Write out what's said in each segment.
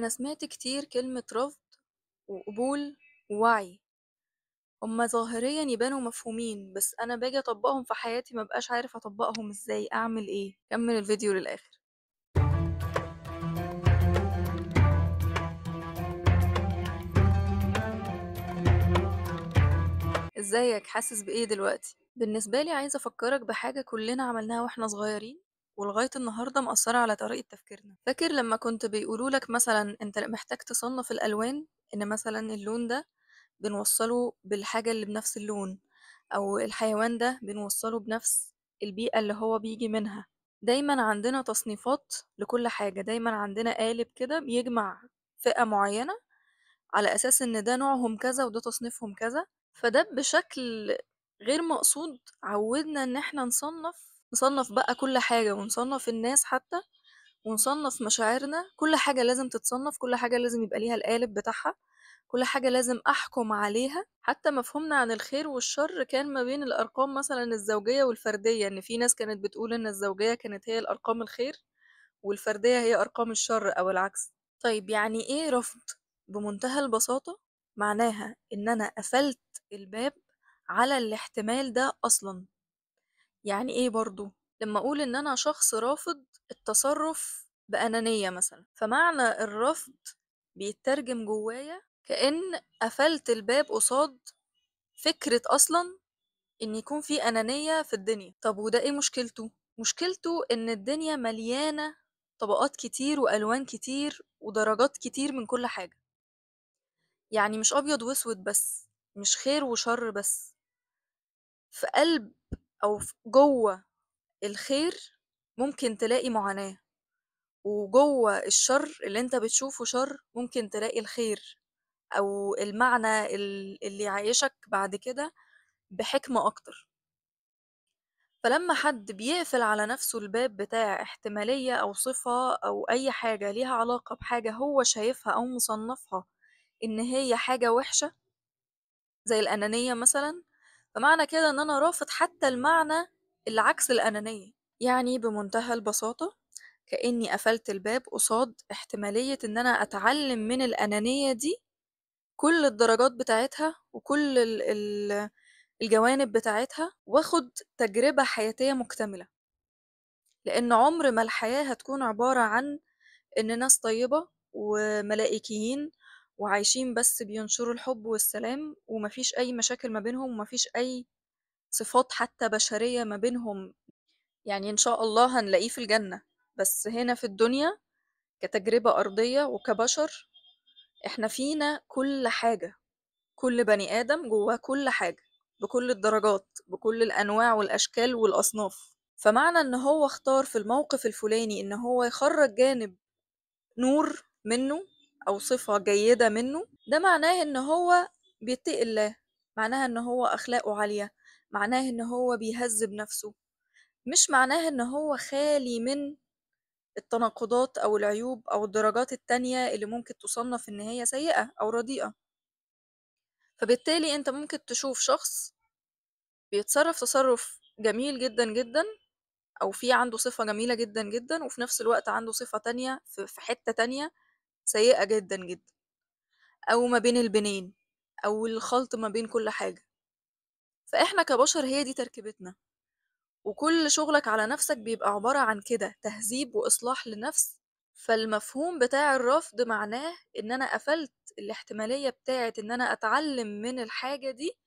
أنا سمعت كتير كلمة رفض وقبول ووعي. هما ظاهريا يبانوا مفهومين، بس أنا باجي أطبقهم في حياتي مبقاش عارف أطبقهم إزاي. أعمل إيه؟ كمل الفيديو للآخر. إزيك؟ حاسس بإيه دلوقتي؟ بالنسبة لي عايزة أفكرك بحاجة كلنا عملناها وإحنا صغيرين ولغاية النهاردة مأثرة على طريقة تفكيرنا. فاكر لما كنت بيقولولك مثلا أنت محتاج تصنف الألوان، إن مثلا اللون ده بنوصله بالحاجة اللي بنفس اللون، أو الحيوان ده بنوصله بنفس البيئة اللي هو بيجي منها. دايما عندنا تصنيفات لكل حاجة، دايما عندنا قالب كده بيجمع فئة معينة على أساس إن ده نوعهم كذا وده تصنيفهم كذا. فده بشكل غير مقصود عودنا إن احنا نصنف بقى كل حاجة، ونصنف الناس حتى، ونصنف مشاعرنا. كل حاجة لازم تتصنف، كل حاجة لازم يبقى ليها القالب بتاعها، كل حاجة لازم أحكم عليها. حتى مفهومنا عن الخير والشر كان ما بين الأرقام مثلا الزوجية والفردية، إن في ناس كانت بتقول إن الزوجية كانت هي الأرقام الخير والفردية هي أرقام الشر أو العكس. طيب يعني إيه رفض؟ بمنتهى البساطة معناها إن أنا قفلت الباب على الاحتمال ده أصلا. يعني إيه برضو؟ لما أقول إن أنا شخص رافض التصرف بأنانية مثلا، فمعنى الرفض بيترجم جوايا كأن قفلت الباب قصاد فكرة أصلا إن يكون في أنانية في الدنيا. طب وده إيه مشكلته؟ مشكلته إن الدنيا مليانة طبقات كتير وألوان كتير ودرجات كتير من كل حاجة. يعني مش أبيض وأسود بس، مش خير وشر بس. في قلب أو جوه الخير ممكن تلاقي معاناة، وجوه الشر اللي انت بتشوفه شر ممكن تلاقي الخير أو المعنى اللي يعيشك بعد كده بحكمة أكتر. فلما حد بيقفل على نفسه الباب بتاع احتمالية أو صفة أو أي حاجة ليها علاقة بحاجة هو شايفها أو مصنفها إن هي حاجة وحشة، زي الأنانية مثلا، فمعنى كده إن أنا رافض حتى المعنى اللي عكس الأنانية. يعني بمنتهى البساطة كأني قفلت الباب قصاد احتمالية إن أنا أتعلم من الأنانية دي كل الدرجات بتاعتها وكل الجوانب بتاعتها، واخد تجربة حياتية مكتملة. لأن عمر ما الحياة هتكون عبارة عن إن ناس طيبة وملائكيين وعايشين بس بينشروا الحب والسلام ومفيش أي مشاكل ما بينهم ومفيش أي صفات حتى بشرية ما بينهم. يعني إن شاء الله هنلاقيه في الجنة، بس هنا في الدنيا كتجربة أرضية وكبشر إحنا فينا كل حاجة. كل بني آدم جواه كل حاجة بكل الدرجات بكل الأنواع والأشكال والأصناف. فمعنى إن هو اختار في الموقف الفلاني إن هو يخرج جانب نور منه أو صفة جيدة منه، ده معناه إن هو بيتقي الله، معناها إن هو أخلاقه عالية، معناه إن هو بيهذب نفسه، مش معناه إن هو خالي من التناقضات أو العيوب أو الدرجات التانية اللي ممكن تصنف إن هي سيئة أو رديئة. فبالتالي أنت ممكن تشوف شخص بيتصرف تصرف جميل جدا جدا، أو في عنده صفة جميلة جدا جدا، وفي نفس الوقت عنده صفة تانية في حتة تانية سيئة جدا جدا، أو ما بين البنين، أو الخلط ما بين كل حاجة. فإحنا كبشر هي دي تركيبتنا، وكل شغلك على نفسك بيبقى عبارة عن كده تهذيب وإصلاح لنفس. فالمفهوم بتاع الرفض معناه إن أنا قفلت الاحتمالية بتاعت إن أنا أتعلم من الحاجة دي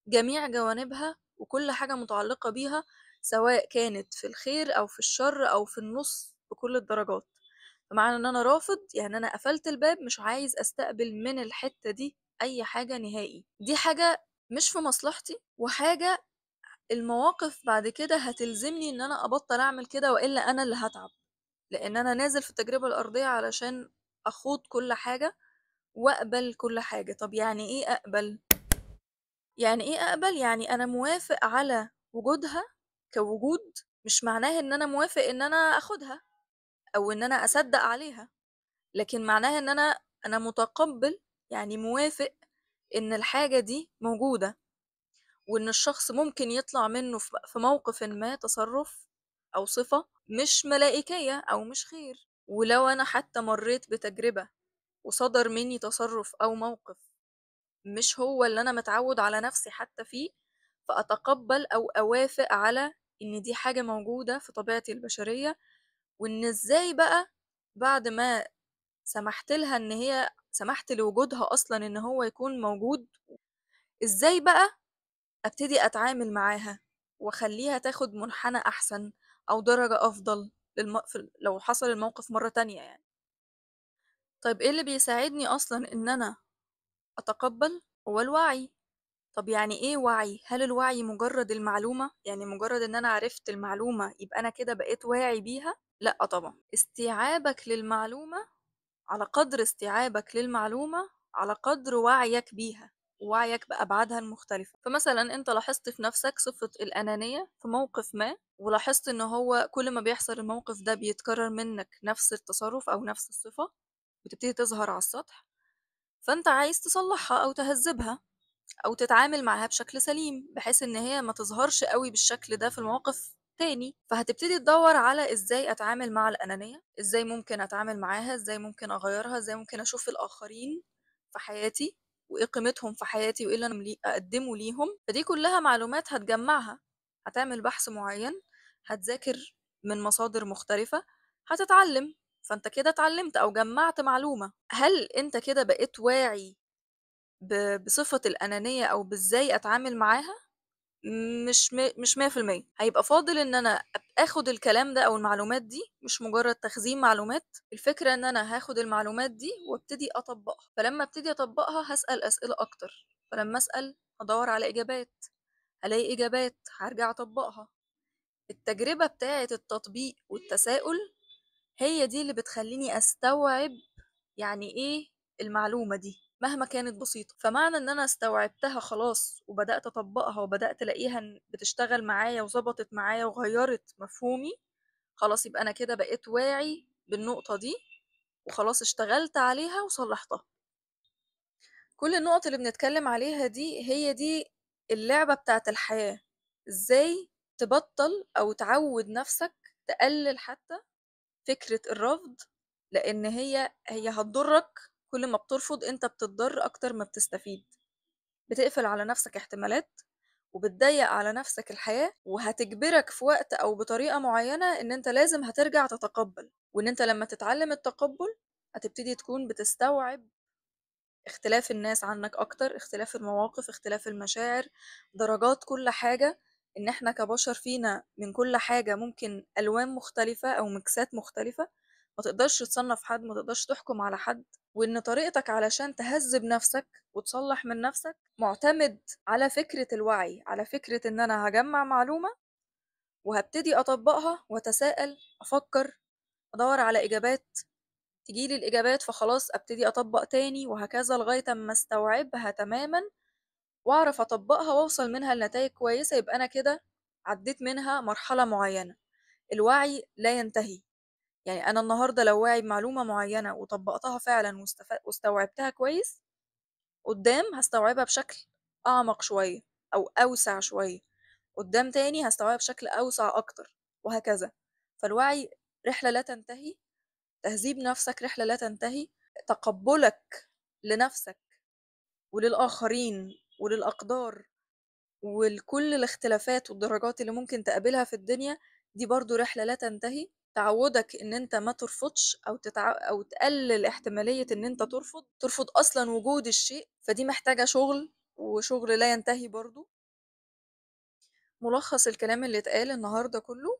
جميع جوانبها وكل حاجة متعلقة بيها، سواء كانت في الخير أو في الشر أو في النص بكل الدرجات. فمعنى إن أنا رافض يعني أنا قفلت الباب، مش عايز أستقبل من الحتة دي أي حاجة نهائي. دي حاجة مش في مصلحتي، وحاجة المواقف بعد كده هتلزمني إن أنا أبطل أعمل كده، وإلا أنا اللي هتعب. لأن أنا نازل في التجربة الأرضية علشان أخوض كل حاجة وأقبل كل حاجة. طب يعني إيه أقبل؟ يعني إيه أقبل؟ يعني أنا موافق على وجودها كوجود، مش معناه إن أنا موافق إن أنا أخدها أو إن أنا أصدق عليها، لكن معناها إن أنا متقبل، يعني موافق إن الحاجة دي موجودة، وإن الشخص ممكن يطلع منه في موقف ما تصرف أو صفة مش ملائكية أو مش خير. ولو أنا حتى مريت بتجربة وصدر مني تصرف أو موقف مش هو اللي أنا متعود على نفسي حتى فيه، فأتقبل أو أوافق على إن دي حاجة موجودة في طبيعتي البشرية، وإن إزاي بقى بعد ما سمحت لوجودها أصلا إن هو يكون موجود، إزاي بقى أبتدي أتعامل معاها وأخليها تاخد منحنى أحسن أو درجة أفضل لو حصل الموقف مرة تانية يعني. طيب إيه اللي بيساعدني أصلا إن أنا أتقبل؟ هو الوعي. طب يعني إيه وعي؟ هل الوعي مجرد المعلومة؟ يعني مجرد إن أنا عرفت المعلومة يبقى أنا كده بقيت واعي بيها؟ لأ طبعا. استيعابك للمعلومة، على قدر استيعابك للمعلومة على قدر وعيك بيها، ووعيك بأبعادها المختلفة. فمثلا انت لاحظت في نفسك صفة الأنانية في موقف ما، ولاحظت ان هو كل ما بيحصل الموقف ده بيتكرر منك نفس التصرف أو نفس الصفة بتبتدي تظهر على السطح، فانت عايز تصلحها أو تهذبها أو تتعامل معاها بشكل سليم بحيث إن هي ما تظهرش قوي بالشكل ده في المواقف تاني. فهتبتدي تدور على إزاي أتعامل مع الأنانية، إزاي ممكن أتعامل معاها، إزاي ممكن أغيرها، إزاي ممكن أشوف الآخرين في حياتي وإيه قيمتهم في حياتي وإيه اللي أنا أقدمه ليهم. فدي كلها معلومات هتجمعها، هتعمل بحث معين، هتذاكر من مصادر مختلفة، هتتعلم. فأنت كده اتعلمت أو جمعت معلومة. هل أنت كده بقيت واعي بصفة الأنانية أو بإزاي أتعامل معاها؟ مش 100%. هيبقى فاضل إن أنا آخد الكلام ده أو المعلومات دي مش مجرد تخزين معلومات. الفكرة إن أنا هاخد المعلومات دي وابتدي أطبقها، فلما ابتدي أطبقها هسأل أسئلة أكتر، فلما أسأل هدور على إجابات، هلاقي إجابات هرجع أطبقها. التجربة بتاعة التطبيق والتساؤل هي دي اللي بتخليني أستوعب يعني إيه المعلومة دي مهما كانت بسيطة. فمعنى إن أنا استوعبتها خلاص وبدأت أطبقها وبدأت ألاقيها بتشتغل معايا وظبطت معايا وغيرت مفهومي، خلاص يبقى أنا كده بقيت واعي بالنقطة دي وخلاص اشتغلت عليها وصلحتها. كل النقط اللي بنتكلم عليها دي هي دي اللعبة بتاعت الحياة. إزاي تبطل أو تعود نفسك تقلل حتى فكرة الرفض، لأن هي هتضرك. كل ما بترفض انت بتتضر أكتر ما بتستفيد، بتقفل على نفسك احتمالات وبتضيق على نفسك الحياة، وهتجبرك في وقت أو بطريقة معينة إن انت لازم هترجع تتقبل. وإن انت لما تتعلم التقبل هتبتدي تكون بتستوعب اختلاف الناس عنك أكتر، اختلاف المواقف، اختلاف المشاعر، درجات كل حاجة. إن احنا كبشر فينا من كل حاجة ممكن ألوان مختلفة أو مكسات مختلفة، ما تقدرش تصنف حد، ما تقدرش تحكم على حد. وإن طريقتك علشان تهذب نفسك وتصلح من نفسك معتمد على فكرة الوعي، على فكرة إن أنا هجمع معلومة وهبتدي أطبقها وأتساءل، أفكر، أدور على إجابات، تجيلي الإجابات فخلاص أبتدي أطبق تاني وهكذا لغاية أما استوعبها تماما وأعرف أطبقها وأوصل منها لنتائج كويسة. يبقى أنا كده عديت منها مرحلة معينة. الوعي لا ينتهي. يعني أنا النهاردة لو واعي بمعلومة معينة وطبقتها فعلا واستوعبتها كويس، قدام هستوعبها بشكل أعمق شوية أو أوسع شوية، قدام تاني هستوعبها بشكل أوسع أكتر، وهكذا. فالوعي رحلة لا تنتهي، تهذيب نفسك رحلة لا تنتهي، تقبلك لنفسك وللآخرين وللأقدار ولكل الاختلافات والدرجات اللي ممكن تقابلها في الدنيا، دي برضو رحلة لا تنتهي. تعودك ان انت ما ترفضش او تقلل احتمالية ان انت ترفض اصلا وجود الشيء، فدي محتاجة شغل وشغل لا ينتهي برضو. ملخص الكلام اللي اتقال النهاردة كله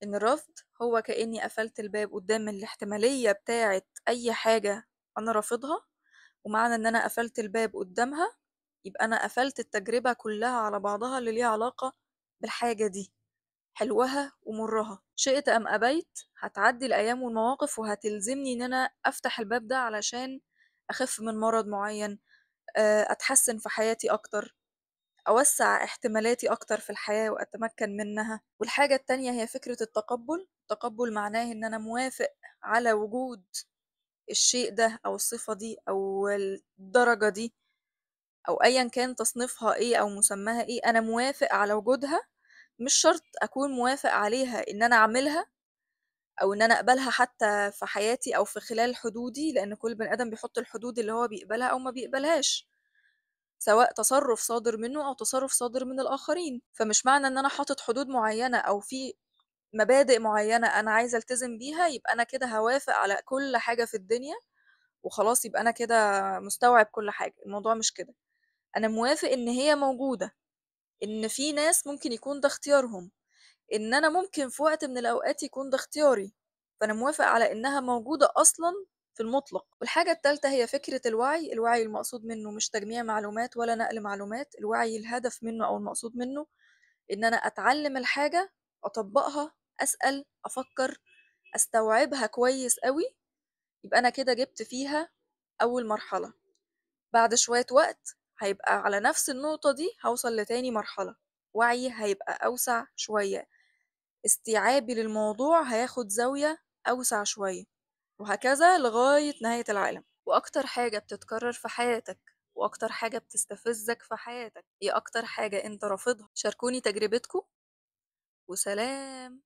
ان الرفض هو كأني قفلت الباب قدام الاحتمالية بتاعة اي حاجة انا رافضها، ومعنى ان انا قفلت الباب قدامها يبقى انا قفلت التجربة كلها على بعضها اللي ليها علاقة بالحاجة دي، حلوها ومرها، شئت ام ابيت. هتعدي الايام والمواقف وهتلزمني ان انا افتح الباب ده علشان اخف من مرض معين، اتحسن في حياتي اكتر، اوسع احتمالاتي اكتر في الحياة واتمكن منها. والحاجة التانية هي فكرة التقبل. التقبل معناه ان انا موافق على وجود الشيء ده او الصفة دي او الدرجة دي او ايا كان تصنيفها ايه او مسماها ايه، انا موافق على وجودها. مش شرط اكون موافق عليها ان انا اعملها، أو إن أنا أقبلها حتى في حياتي أو في خلال حدودي، لإن كل بني آدم بيحط الحدود اللي هو بيقبلها أو ما بيقبلهاش، سواء تصرُّف صادر منّه أو تصرُّف صادر من الآخرين. فمش معنى إن أنا حاطط حدود معيّنة أو في مبادئ معيّنة أنا عايزة ألتزم بيها، يبقى أنا كده هاوافق على كل حاجة في الدنيا وخلاص يبقى أنا كده مستوعب كل حاجة. الموضوع مش كده، أنا موافق إن هي موجودة، إن في ناس ممكن يكون ده اختيارهم، إن أنا ممكن في وقت من الأوقات يكون ده اختياري، فأنا موافق على إنها موجودة أصلًا في المطلق. والحاجة التالتة هي فكرة الوعي. الوعي المقصود منه مش تجميع معلومات ولا نقل معلومات، الوعي الهدف منه أو المقصود منه إن أنا أتعلم الحاجة، أطبّقها، أسأل، أفكّر، أستوعبها كويس أوي، يبقى أنا كده جِبت فيها أول مرحلة. بعد شوية وقت هيبقى على نفس النقطة دي هاوصل لتاني مرحلة، وعيي هيبقى أوسع شوية، استيعابي للموضوع هياخد زاوية أوسع شوية، وهكذا لغاية نهاية العالم. وأكتر حاجة بتتكرر في حياتك وأكتر حاجة بتستفزك في حياتك، هي أكتر حاجة أنت رافضها. شاركوني تجربتكم، وسلام.